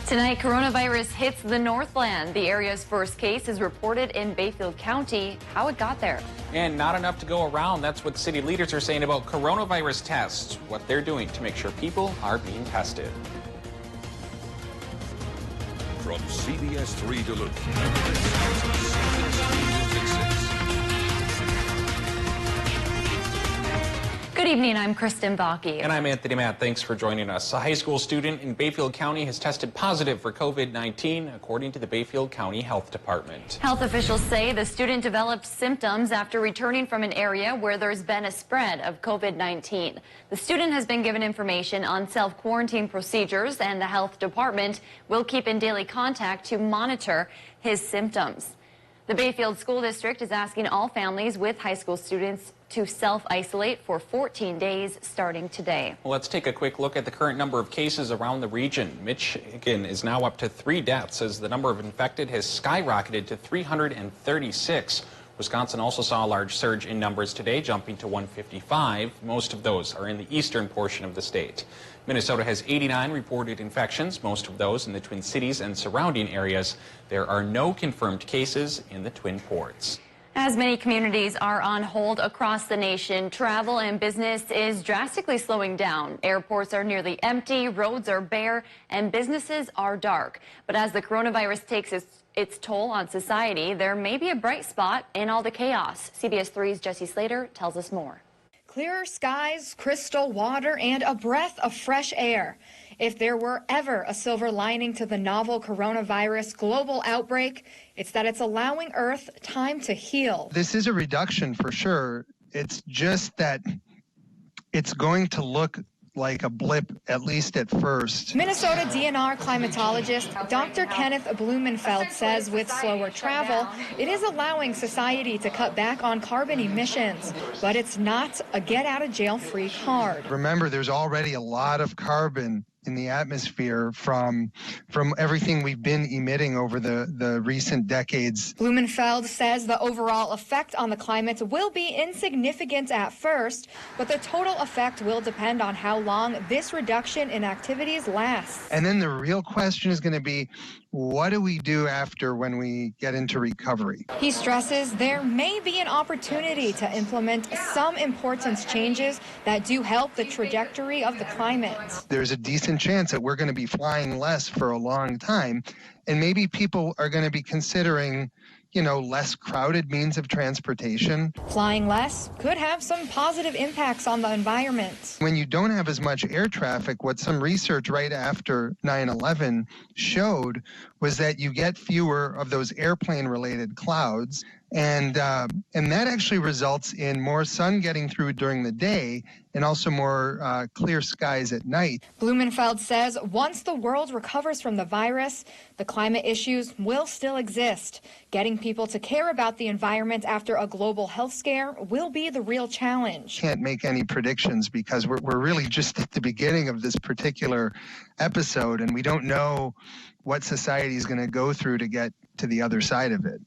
Tonight, coronavirus hits the Northland. The area's first case is reported in Bayfield County. How it got there. And not enough to go around. That's what city leaders are saying about coronavirus tests, what they're doing to make sure people are being tested. From CBS3 Duluth, CBS3 News at 6. Good evening, I'm Kristen Baki. And I'm Anthony Matt. Thanks for joining us. A high school student in Bayfield County has tested positive for COVID-19, according to the Bayfield County Health Department. Health officials say the student developed symptoms after returning from an area where there's been a spread of COVID-19. The student has been given information on self-quarantine procedures, and the health department will keep in daily contact to monitor his symptoms. The Bayfield School District is asking all families with high school students to self-isolate for 14 days starting today. Well, let's take a quick look at the current number of cases around the region. Michigan is now up to 3 deaths as the number of infected has skyrocketed to 336. Wisconsin also saw a large surge in numbers today, jumping to 155. Most of those are in the eastern portion of the state. Minnesota has 89 reported infections, most of those in the Twin Cities and surrounding areas. There are no confirmed cases in the Twin Ports. As many communities are on hold across the nation, travel and business is drastically slowing down. Airports are nearly empty, roads are bare, and businesses are dark. But as the coronavirus takes its toll on society, there may be a bright spot in all the chaos. CBS 3's Jesse Slater tells us more. Clearer skies, crystal water, and a breath of fresh air. If there were ever a silver lining to the novel coronavirus global outbreak, it's that it's allowing Earth time to heal. This is a reduction for sure. It's just that it's going to look like a blip, at least at first. Minnesota DNR climatologist Dr. Kenneth Blumenfeld says with slower travel, it is allowing society to cut back on carbon emissions, but it's not a get-out-of-jail-free card. Remember, there's already a lot of carbon in the atmosphere from everything we've been emitting over the recent decades. Blumenfeld says the overall effect on the climate will be insignificant at first, but the total effect will depend on how long this reduction in activities lasts. And then the real question is going to be, what do we do after when we get into recovery? He stresses there may be an opportunity to implement some important changes that do help the trajectory of the climate. There's a decent chance that we're going to be flying less for a long time, and maybe people are going to be considering, less crowded means of transportation. Flying less could have some positive impacts on the environment. When you don't have as much air traffic, what some research right after 9/11 showed was that you get fewer of those airplane-related clouds, and that actually results in more sun getting through during the day and also more clear skies at night. Blumenfeld says once the world recovers from the virus, the climate issues will still exist. Getting people to care about the environment after a global health scare will be the real challenge. Can't make any predictions because we're really just at the beginning of this particular episode, and we don't know what society is going to go through to get to the other side of it.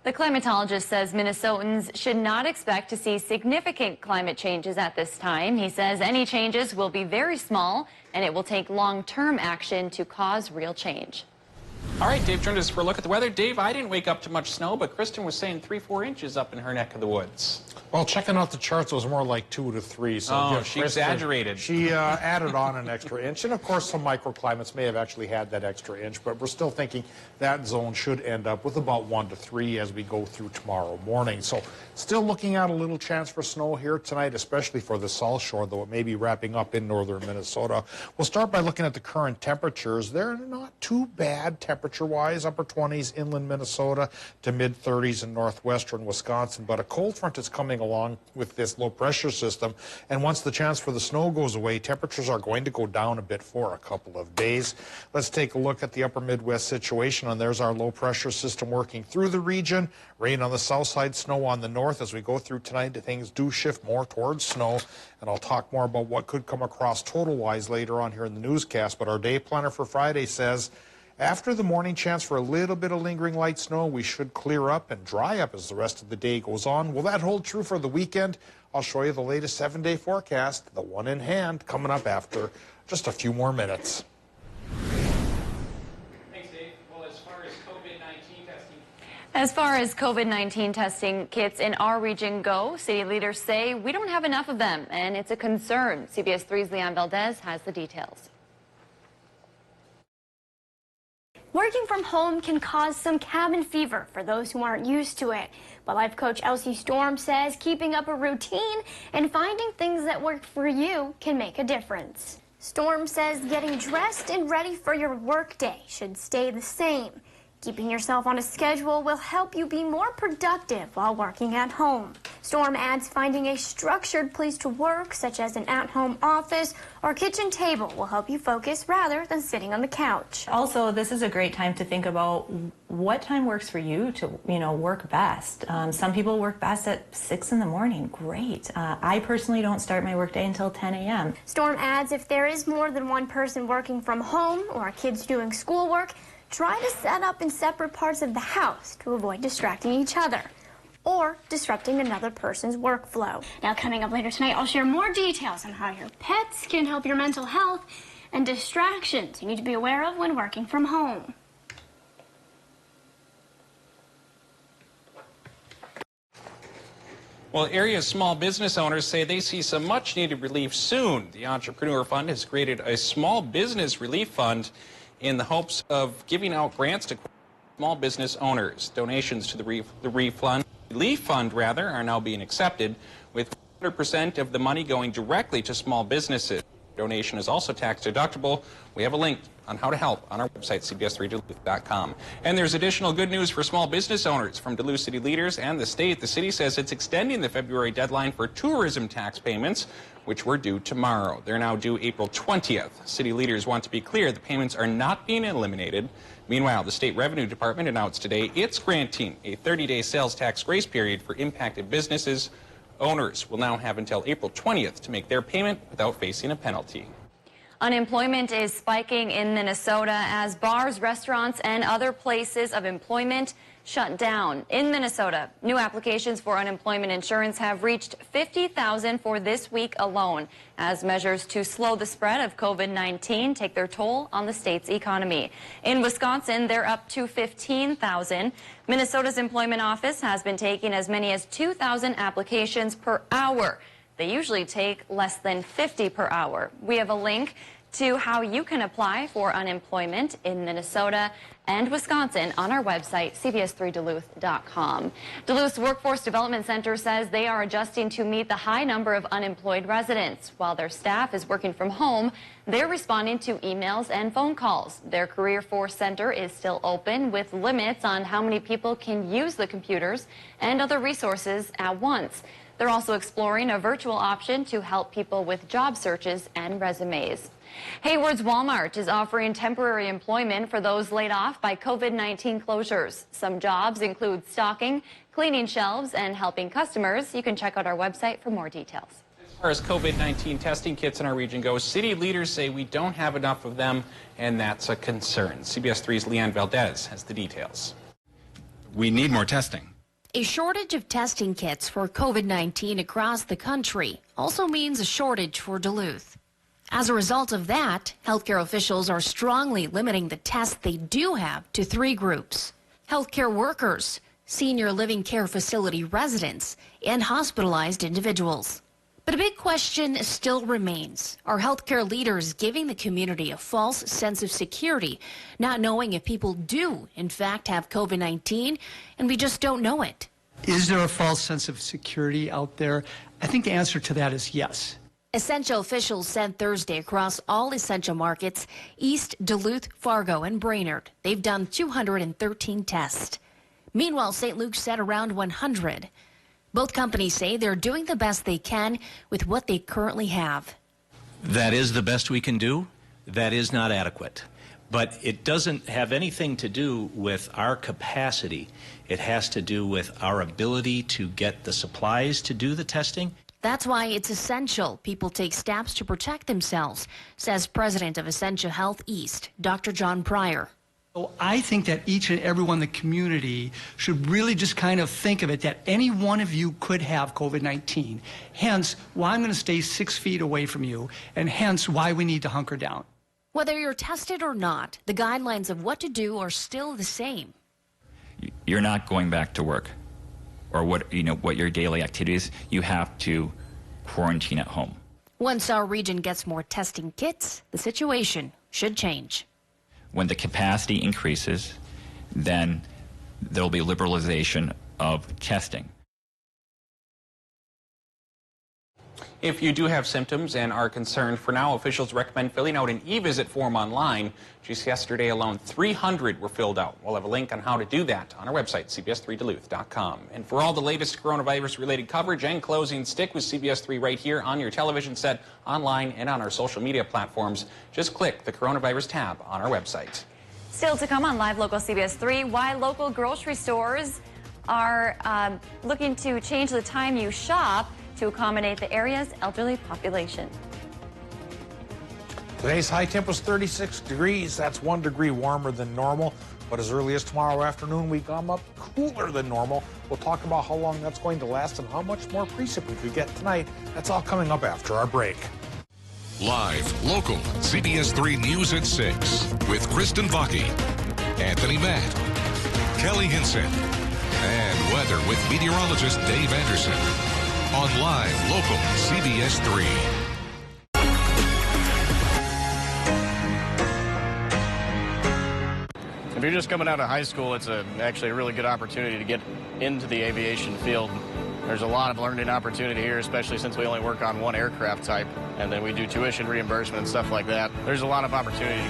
The climatologist says Minnesotans should not expect to see significant climate changes at this time. He says any changes will be very small, and it will take long-term action to cause real change. All right, Dave joined us for a look at the weather. Dave, I didn't wake up to much snow, but Kristen was saying 3-4 inches up in her neck of the woods. Well, checking out the charts, it was more like 2 to 3. So she exaggerated. She added on an extra inch. And, of course, some microclimates may have actually had that extra inch. But we're still thinking that zone should end up with about 1 to 3 as we go through tomorrow morning. So still looking at a little chance for snow here tonight, especially for the South Shore, though it may be wrapping up in northern Minnesota. We'll start by looking at the current temperatures. They're not too bad temperature-wise, upper 20s inland Minnesota to mid-30s in northwestern Wisconsin. But a cold front is coming along with this low-pressure system, and once the chance for the snow goes away, temperatures are going to go down a bit for a couple of days. Let's take a look at the upper Midwest situation, and there's our low-pressure system working through the region. Rain on the south side, snow on the north. As we go through tonight, things do shift more towards snow, and I'll talk more about what could come across total-wise later on here in the newscast. But our day planner for Friday says after the morning chance for a little bit of lingering light snow, we should clear up and dry up as the rest of the day goes on. Will that hold true for the weekend? I'll show you the latest 7-day forecast, the one in hand, coming up after just a few more minutes. As far as COVID-19 testing kits in our region go, city leaders say we don't have enough of them, and it's a concern. CBS 3's Leanne Valdez has the details. Working from home can cause some cabin fever for those who aren't used to it. But life coach Elsie Storm says keeping up a routine and finding things that work for you can make a difference. Storm says getting dressed and ready for your workday should stay the same. Keeping yourself on a schedule will help you be more productive while working at home. Storm adds finding a structured place to work, such as an at-home office or kitchen table, will help you focus rather than sitting on the couch. Also, this is a great time to think about what time works for you to, work best. Some people work best at 6 in the morning. Great. I personally don't start my workday until 10 a.m. Storm adds if there is more than one person working from home or kids doing schoolwork, try to set up in separate parts of the house to avoid distracting each other or disrupting another person's workflow. Now, coming up later tonight, I'll share more details on how your pets can help your mental health and distractions you need to be aware of when working from home. Well, area small business owners say they see some much-needed relief soon. The Entrepreneur Fund has created a small business relief fund in the hopes of giving out grants to small business owners. Donations to the relief fund are now being accepted, with 100% of the money going directly to small businesses. Donation is also tax deductible. We have a link on how to help on our website, CBS3Duluth.com. And there's additional good news for small business owners from Duluth city leaders and the state. The city says it's extending the February deadline for tourism tax payments, which were due tomorrow. They're now due April 20th. City leaders want to be clear the payments are not being eliminated. Meanwhile, the State Revenue Department announced today it's granting a 30-day sales tax grace period for impacted businesses. Owners will now have until April 20th to make their payment without facing a penalty. Unemployment is spiking in Minnesota as bars, restaurants, and other places of employment shut down. In Minnesota, new applications for unemployment insurance have reached 50,000 for this week alone, as measures to slow the spread of COVID-19 take their toll on the state's economy. In Wisconsin, they're up to 15,000. Minnesota's employment office has been taking as many as 2,000 applications per hour. They usually take less than 50 per hour. We have a link to how you can apply for unemployment in Minnesota and Wisconsin on our website, CBS3Duluth.com. Duluth's Workforce Development Center says they are adjusting to meet the high number of unemployed residents. While their staff is working from home, they're responding to emails and phone calls. Their Career Force Center is still open with limits on how many people can use the computers and other resources at once. They're also exploring a virtual option to help people with job searches and resumes. Hayward's Walmart is offering temporary employment for those laid off by COVID-19 closures. Some jobs include stocking, cleaning shelves, and helping customers. You can check out our website for more details. As far as COVID-19 testing kits in our region goes, city leaders say we don't have enough of them, and that's a concern. CBS 3's Leanne Valdez has the details. We need more testing. A shortage of testing kits for COVID-19 across the country also means a shortage for Duluth. As a result of that, healthcare officials are strongly limiting the tests they do have to 3 groups: healthcare workers, senior living care facility residents, and hospitalized individuals. But a big question still remains. Are healthcare leaders giving the community a false sense of security, not knowing if people do, in fact, have COVID-19, and we just don't know it? Is there a false sense of security out there? I think the answer to that is yes. Essential officials said Thursday across all essential markets, East, Duluth, Fargo, and Brainerd, they've done 213 tests. Meanwhile, St. Luke said around 100. Both companies say they're doing the best they can with what they currently have. That is the best we can do. That is not adequate. But it doesn't have anything to do with our capacity. It has to do with our ability to get the supplies to do the testing. That's why it's essential people take steps to protect themselves, says President of Essentia Health East, Dr. John Pryor. So I think that each and every one in the community should really just kind of think of it that any one of you could have COVID-19. Hence, why I'm going to stay 6 feet away from you, and hence why we need to hunker down. Whether you're tested or not, the guidelines of what to do are still the same. you're not going back to work, or what your daily activities, you have to quarantine at home. Once our region gets more testing kits, the situation should change. When the capacity increases, then there'll be liberalization of testing. If you do have symptoms and are concerned, for now, officials recommend filling out an e-visit form online. Just yesterday alone, 300 were filled out. We'll have a link on how to do that on our website, CBS3Duluth.com. And for all the latest coronavirus-related coverage and closing, stick with CBS3 right here on your television set, online, and on our social media platforms. Just click the coronavirus tab on our website. Still to come on Live Local CBS3, why local grocery stores are looking to change the time you shop to accommodate the area's elderly population. Today's high temp was 36 degrees. That's 1 degree warmer than normal. But as early as tomorrow afternoon, we come up cooler than normal. We'll talk about how long that's going to last and how much more precip we could get tonight. That's all coming up after our break. Live, local, CBS3 News at 6 with Kristen Baki, Anthony Matt, Kelly Hinson, and weather with meteorologist Dave Anderson. On Live, local, CBS3. If you're just coming out of high school, it's actually a really good opportunity to get into the aviation field. There's a lot of learning opportunity here, especially since we only work on one aircraft type, and then we do tuition reimbursement and stuff like that. There's a lot of opportunity.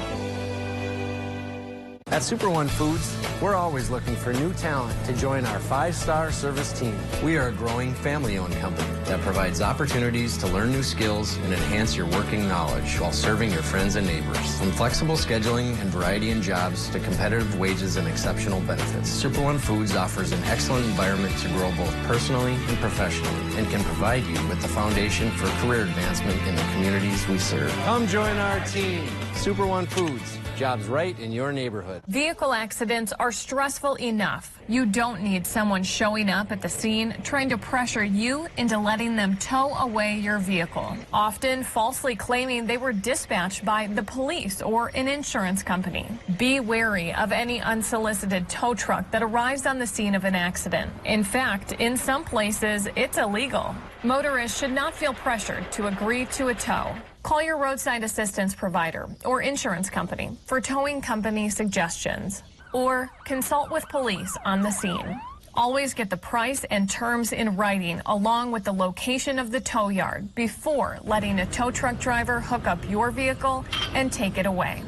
At Super One Foods, we're always looking for new talent to join our 5-star service team. We are a growing family-owned company that provides opportunities to learn new skills and enhance your working knowledge while serving your friends and neighbors. From flexible scheduling and variety in jobs to competitive wages and exceptional benefits, Super One Foods offers an excellent environment to grow both personally and professionally and can provide you with the foundation for career advancement in the communities we serve. Come join our team, Super One Foods. Jobs right in your neighborhood. Vehicle accidents are stressful enough. You don't need someone showing up at the scene trying to pressure you into letting them tow away your vehicle, often falsely claiming they were dispatched by the police or an insurance company. Be wary of any unsolicited tow truck that arrives on the scene of an accident. In fact, in some places, it's illegal. Motorists should not feel pressured to agree to a tow. Call your roadside assistance provider or insurance company for towing company suggestions, or consult with police on the scene. Always get the price and terms in writing along with the location of the tow yard before letting a tow truck driver hook up your vehicle and take it away.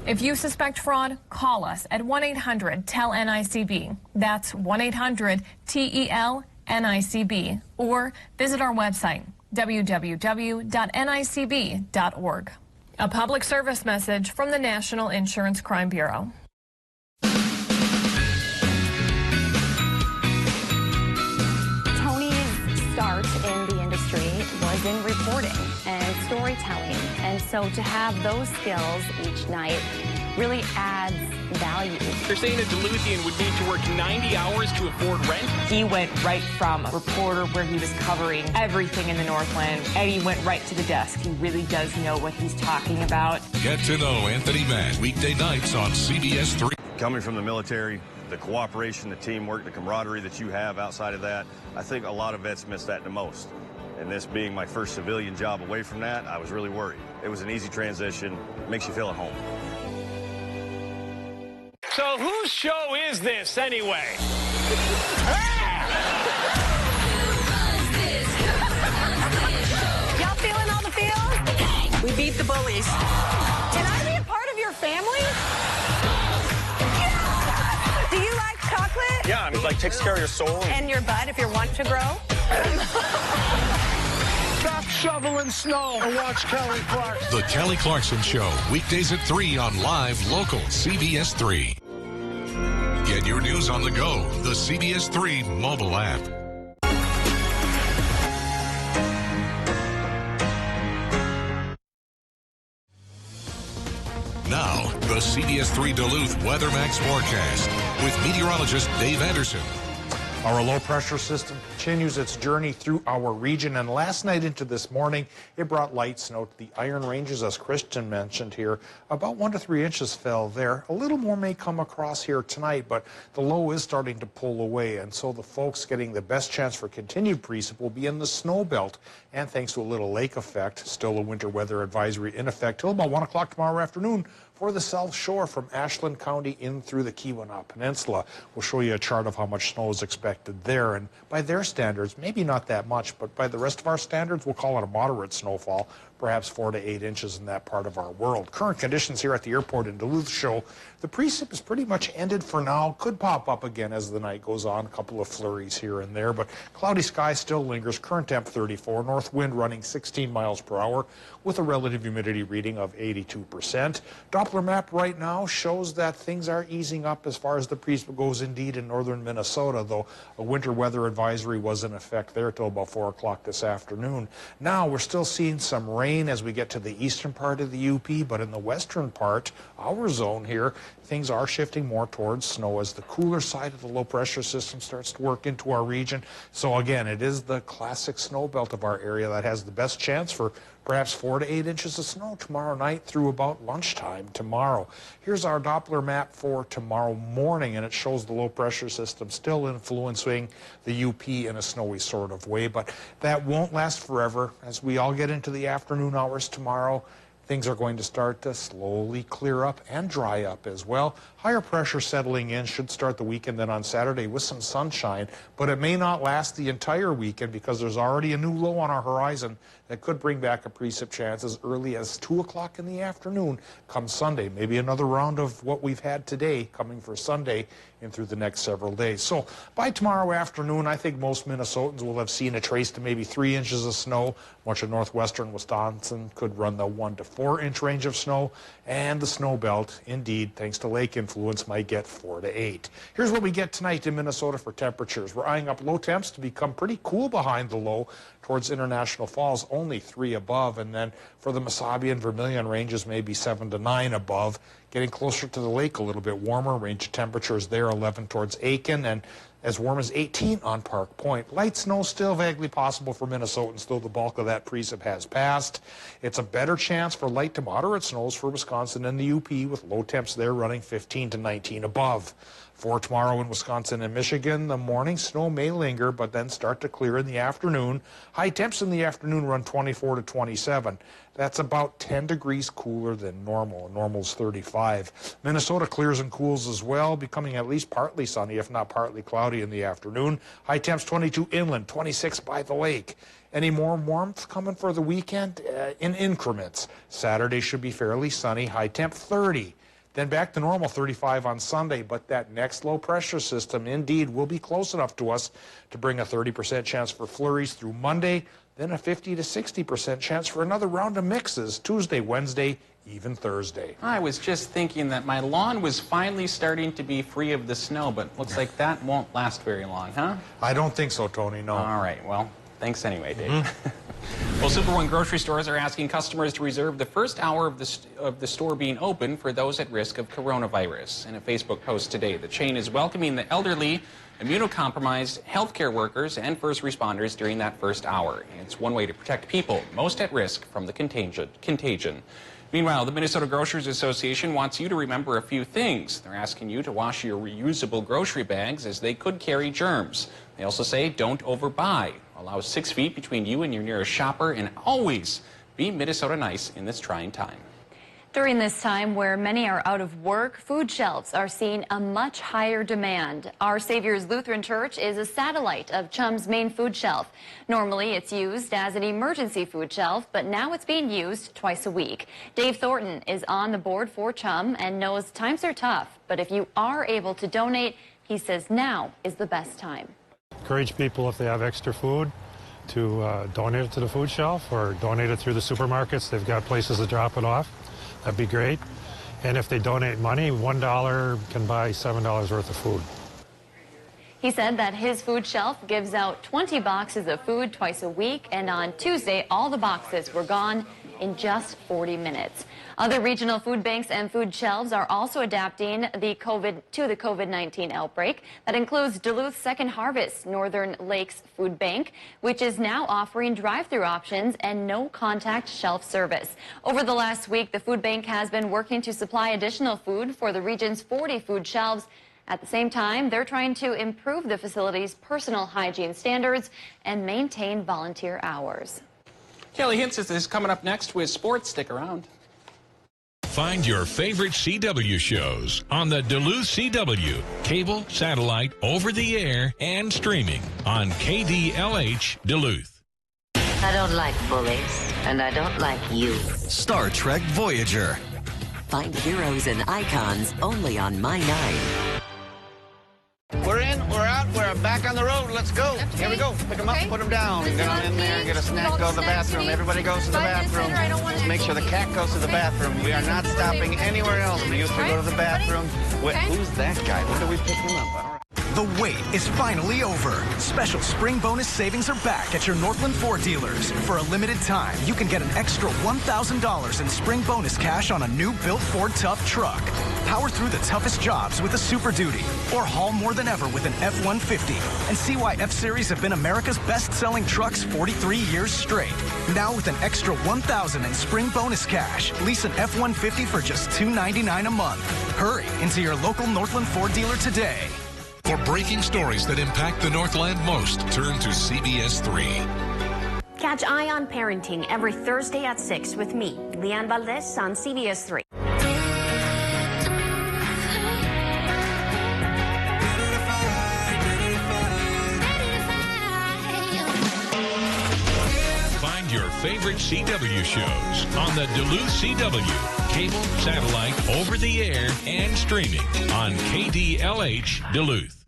If you suspect fraud, call us at 1-800-TEL-NICB. That's 1-800-TEL-NICB, or visit our website, www.nicb.org. A public service message from the National Insurance Crime Bureau. Tony's start in the industry was in reporting and storytelling, and so to have those skills each night really adds value. They're saying a Duluthian would need to work 90 hours to afford rent. He went right from a reporter where he was covering everything in the Northland, and he went right to the desk. He really does know what he's talking about. Get to know Anthony Matt weekday nights on CBS3. Coming from the military, the cooperation, the teamwork, the camaraderie that you have outside of that, I think a lot of vets miss that the most. And this being my first civilian job away from that, I was really worried. It was an easy transition, makes you feel at home. So whose show is this anyway? Y'all feeling all the feels? We beat the bullies. Can I be a part of your family? Yeah! Do you like chocolate? Yeah, I mean, like takes care of your soul. And your butt if you're wanting to grow? Stop shoveling snow and watch Kelly Clarkson. The Kelly Clarkson Show, weekdays at 3 on Live, local, CBS3. Get your news on the go, the CBS3 mobile app. Now, the CBS3 Duluth Weather Max forecast with meteorologist Dave Anderson. Our low-pressure system continues its journey through our region, and last night into this morning, it brought light snow to the Iron Ranges, as Kristen mentioned here. About 1 to 3 inches fell there. A little more may come across here tonight, but the low is starting to pull away, and so the folks getting the best chance for continued precip will be in the snow belt. And thanks to a little lake effect, still a winter weather advisory in effect till about 1 o'clock tomorrow afternoon for the South Shore from Ashland County in through the Keweenaw Peninsula. We'll show you a chart of how much snow is expected there, and by their standards, maybe not that much, but by the rest of our standards, we'll call it a moderate snowfall, perhaps 4 to 8 inches in that part of our world. Current conditions here at the airport in Duluth show the precip is pretty much ended for now. Could pop up again as the night goes on, a couple of flurries here and there, but cloudy sky still lingers. Current temp 34, north wind running 16 miles per hour with a relative humidity reading of 82%. Doppler map right now shows that things are easing up as far as the precip goes indeed in northern Minnesota, though a winter weather advisory was in effect there till about 4 o'clock this afternoon. Now we're still seeing some rain as we get to the eastern part of the UP, but in the western part, our zone here, things are shifting more towards snow as the cooler side of the low pressure system starts to work into our region. So again, it is the classic snow belt of our area that has the best chance for perhaps 4 to 8 inches of snow tomorrow night through about lunchtime tomorrow. Here's our Doppler map for tomorrow morning, and it shows the low pressure system still influencing the UP in a snowy sort of way, but that won't last forever. As we all get into the afternoon hours tomorrow, things are going to start to slowly clear up and dry up as well. Higher pressure settling in should start the weekend then on Saturday with some sunshine, but it may not last the entire weekend because there's already a new low on our horizon that could bring back a precip chance as early as 2 o'clock in the afternoon come Sunday. Maybe another round of what we've had today coming for Sunday and through the next several days. So by tomorrow afternoon, I think most Minnesotans will have seen a trace to maybe 3 inches of snow. Much of northwestern Wisconsin could run the 1 to 4 inch range of snow, and the snow belt, indeed, thanks to lake influence, might get 4 to 8. Here's what we get tonight in Minnesota for temperatures. We're eyeing up low temps to become pretty cool behind the low towards International Falls, only 3 above, and then for the Mesabi and Vermilion ranges, maybe 7 to 9 above. Getting closer to the lake, a little bit warmer. Range of temperatures there, 11 towards Aiken, and as warm as 18 on Park Point. Light snow still vaguely possible for Minnesotans, though the bulk of that precip has passed. It's a better chance for light to moderate snows for Wisconsin and the UP, with low temps there running 15 to 19 above. For tomorrow in Wisconsin and Michigan, the morning snow may linger, but then start to clear in the afternoon. High temps in the afternoon run 24 to 27. That's about 10 degrees cooler than normal. Normal's 35. Minnesota clears and cools as well, becoming at least partly sunny, if not partly cloudy in the afternoon. High temps 22 inland, 26 by the lake. Any more warmth coming for the weekend? In increments. Saturday should be fairly sunny. High temp 30. Then back to normal, 35 on Sunday, but that next low pressure system indeed will be close enough to us to bring a 30% chance for flurries through Monday, then a 50 to 60% chance for another round of mixes Tuesday, Wednesday, even Thursday. I was just thinking that my lawn was finally starting to be free of the snow, but looks like that won't last very long, huh? I don't think so, Tony, no. All right, well, thanks anyway, Dave. Well, Super One grocery stores are asking customers to reserve the first hour of the store being open for those at risk of coronavirus. In a Facebook post today, the chain is welcoming the elderly, immunocompromised, healthcare workers, and first responders during that first hour. It's one way to protect people most at risk from the contagion. Meanwhile, the Minnesota Grocers Association wants you to remember a few things. They're asking you to wash your reusable grocery bags as they could carry germs. They also say don't overbuy. Allow 6 feet between you and your nearest shopper, and always be Minnesota nice in this trying time. During this time where many are out of work, food shelves are seeing a much higher demand. Our Savior's Lutheran Church is a satellite of Chum's main food shelf. Normally, it's used as an emergency food shelf, but now it's being used twice a week. Dave Thornton is on the board for Chum and knows times are tough, but if you are able to donate, he says now is the best time. Encourage people, if they have extra food, to donate it to the food shelf or donate it through the supermarkets. They've got places to drop it off. That'd be great. And if they donate money, $1 can buy $7 worth of food. He said that his food shelf gives out 20 boxes of food twice a week, and on Tuesday, all the boxes were gone. in just 40 minutes. Other regional food banks and food shelves are also adapting to the COVID-19 outbreak. That includes Duluth Second Harvest Northern Lakes Food Bank, which is now offering drive-through options and no-contact shelf service. Over the last week, the food bank has been working to supply additional food for the region's 40 food shelves. At the same time, they're trying to improve the facility's personal hygiene standards and maintain volunteer hours. Kelly Hinson is coming up next with sports. Stick around. Find your favorite CW shows on the Duluth CW, cable, satellite, over the air, and streaming on KDLH Duluth. I don't like bullies, and I don't like you. Star Trek Voyager. Find heroes and icons only on My 9. We're in, we're out, we're back on the road. Let's go. Here we go. Pick them up, put them down. Get on in there, get a snack, go to the bathroom. Everybody goes to the bathroom. Just make sure the cat goes to the bathroom. We are not stopping anywhere else. We used to go to the bathroom. Wait, who's that guy? When do we pick him up? All right. The wait is finally over. Special spring bonus savings are back at your Northland Ford dealers. For a limited time, you can get an extra $1,000 in spring bonus cash on a new built Ford Tough truck. Power through the toughest jobs with a Super Duty, or haul more than ever with an F-150. And see why F-Series have been America's best-selling trucks 43 years straight. Now with an extra $1,000 in spring bonus cash, lease an F-150 for just $299 a month. Hurry into your local Northland Ford dealer today. For breaking stories that impact the Northland most, turn to CBS3. Catch Eye on Parenting every Thursday at 6 with me, Leanne Valdez, on CBS3. Find your favorite CW shows on the Duluth CW, cable, satellite, over the air, and streaming on KDLH Duluth.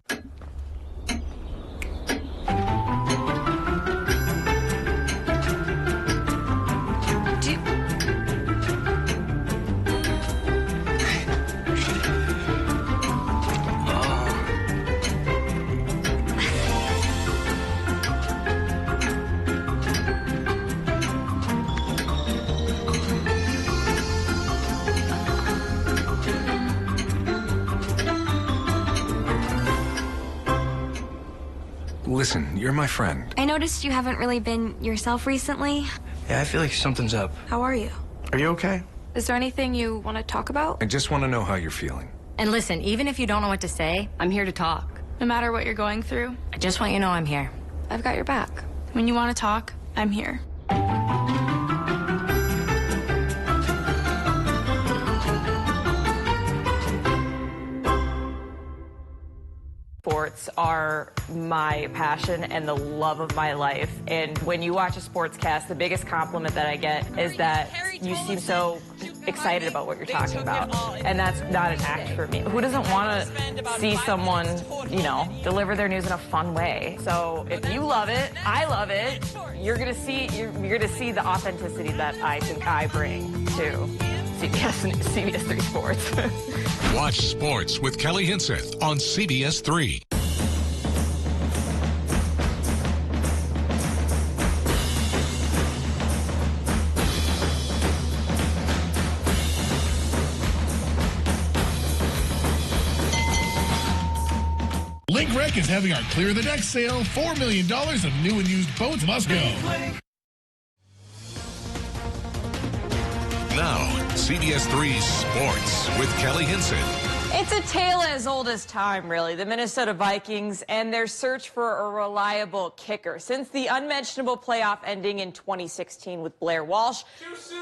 Listen, you're my friend. I noticed you haven't really been yourself recently. Yeah, I feel like something's up. How are you? Are you okay? Is there anything you want to talk about? I just want to know how you're feeling. And listen, even if you don't know what to say, I'm here to talk. No matter what you're going through, I just want you to know I'm here. I've got your back. When you want to talk, I'm here. Sports are my passion and the love of my life. And when you watch a sportscast, the biggest compliment that I get is that you seem so excited about what you're talking about. And that's not an act for me. Who doesn't want to see someone, you know, deliver their news in a fun way? So if you love it, I love it, you're gonna see the authenticity that I think I bring to CBS3 Sports. Watch Sports with Kelly Hinseth on CBS3. Lake Rec is having our Clear the Deck sale. $4 million of new and used boats must go. Now, CBS3 Sports with Kelly Hinseth. It's a tale as old as time, really. The Minnesota Vikings and their search for a reliable kicker. Since the unmentionable playoff ending in 2016 with Blair Walsh. Too soon!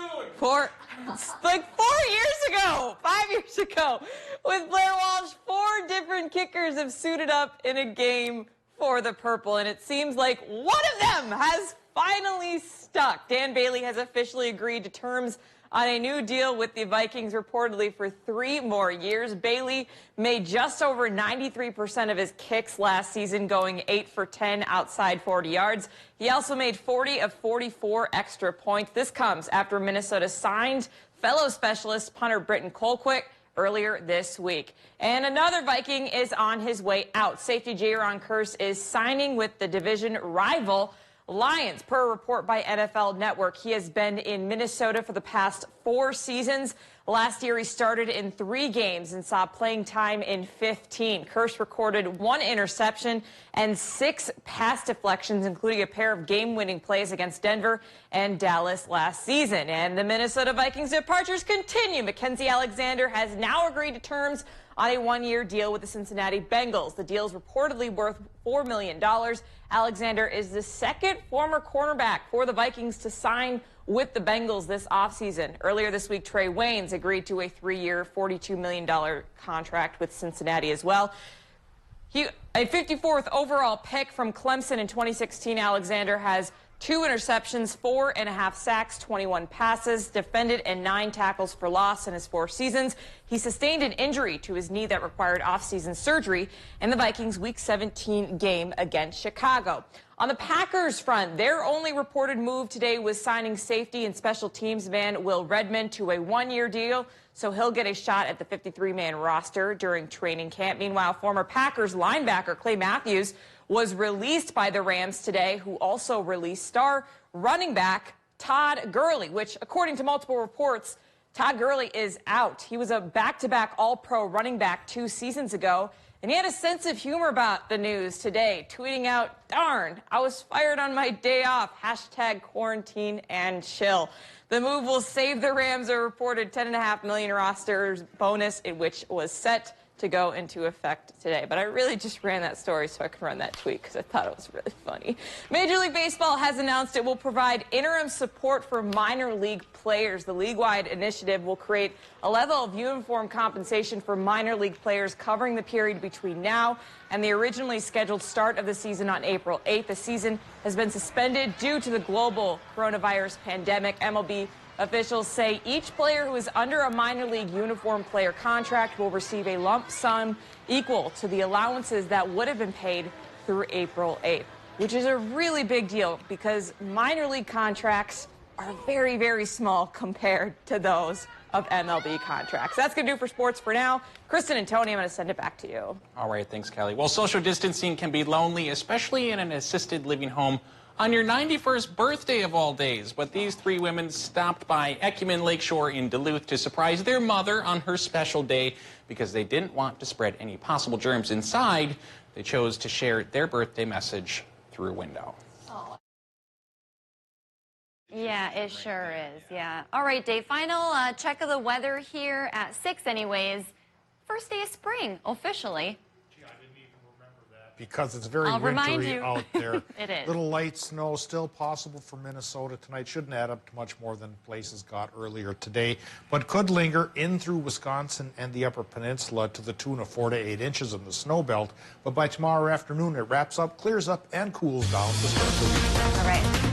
Like 4 years ago, 5 years ago, with Blair Walsh, 4 different kickers have suited up in a game for the Purple, and it seems like one of them has finally stuck. Dan Bailey has officially agreed to terms on a new deal with the Vikings, reportedly for 3 more years. Bailey made just over 93% of his kicks last season, going 8 for 10 outside 40 yards. He also made 40 of 44 extra points. This comes after Minnesota signed fellow specialist punter Britton Colquitt earlier this week. And another Viking is on his way out. Safety Jaron Kearse is signing with the division rival Lions. Per a report by NFL Network, he has been in Minnesota for the past 4 seasons. Last year, he started in 3 games and saw playing time in 15. Kearse recorded 1 interception and 6 pass deflections, including a pair of game-winning plays against Denver and Dallas last season. And the Minnesota Vikings departures continue. Mackenzie Alexander has now agreed to terms on a 1-year deal with the Cincinnati Bengals. The deal is reportedly worth $4 million. Alexander is the second former cornerback for the Vikings to sign with the Bengals this offseason. Earlier this week, Trey Waynes agreed to a 3-year, $42 million contract with Cincinnati as well. A 54th overall pick from Clemson in 2016, Alexander has 2 interceptions, 4.5 sacks, 21 passes, defended, and 9 tackles for loss in his 4 seasons. He sustained an injury to his knee that required off-season surgery in the Vikings' Week 17 game against Chicago. On the Packers front, their only reported move today was signing safety and special teams man Will Redmond to a 1-year deal, so he'll get a shot at the 53-man roster during training camp. Meanwhile, former Packers linebacker Clay Matthews was released by the Rams today, who also released star running back Todd Gurley, which, according to multiple reports, Todd Gurley is out. He was a back-to-back All-Pro running back 2 seasons ago, and he had a sense of humor about the news today, tweeting out, "Darn, I was fired on my day off, #quarantine and chill." The move will save the Rams a reported $10.5 million roster bonus, which was set to go into effect today. But I really just ran that story so I could run that tweet because I thought it was really funny. Major League Baseball has announced it will provide interim support for minor league players. The league-wide initiative will create a level of uniform compensation for minor league players covering the period between now and the originally scheduled start of the season on April 8th. The season has been suspended due to the global coronavirus pandemic. MLB officials say each player who is under a minor league uniform player contract will receive a lump sum equal to the allowances that would have been paid through April 8th, which is a really big deal because minor league contracts are very, very small compared to those of MLB contracts. That's going to do for sports for now. Kristen and Tony, I'm going to send it back to you. All right, thanks, Kelly. Well, social distancing can be lonely, especially in an assisted living home on your 91st birthday of all days. But these 3 women stopped by Ecumen Lakeshore in Duluth to surprise their mother on her special day because they didn't want to spread any possible germs inside. They chose to share their birthday message through a window. Yeah, it sure is. Yeah. All right, Dave, final check of the weather here at 6 anyways. First day of spring, officially. Because it's very remind wintry you. out there. It is. Little light snow still possible for Minnesota tonight. Shouldn't add up to much more than places got earlier today, but could linger in through Wisconsin and the Upper Peninsula to the tune of 4 to 8 inches in the snow belt. But by tomorrow afternoon, it wraps up, clears up, and cools down to start the week. All right.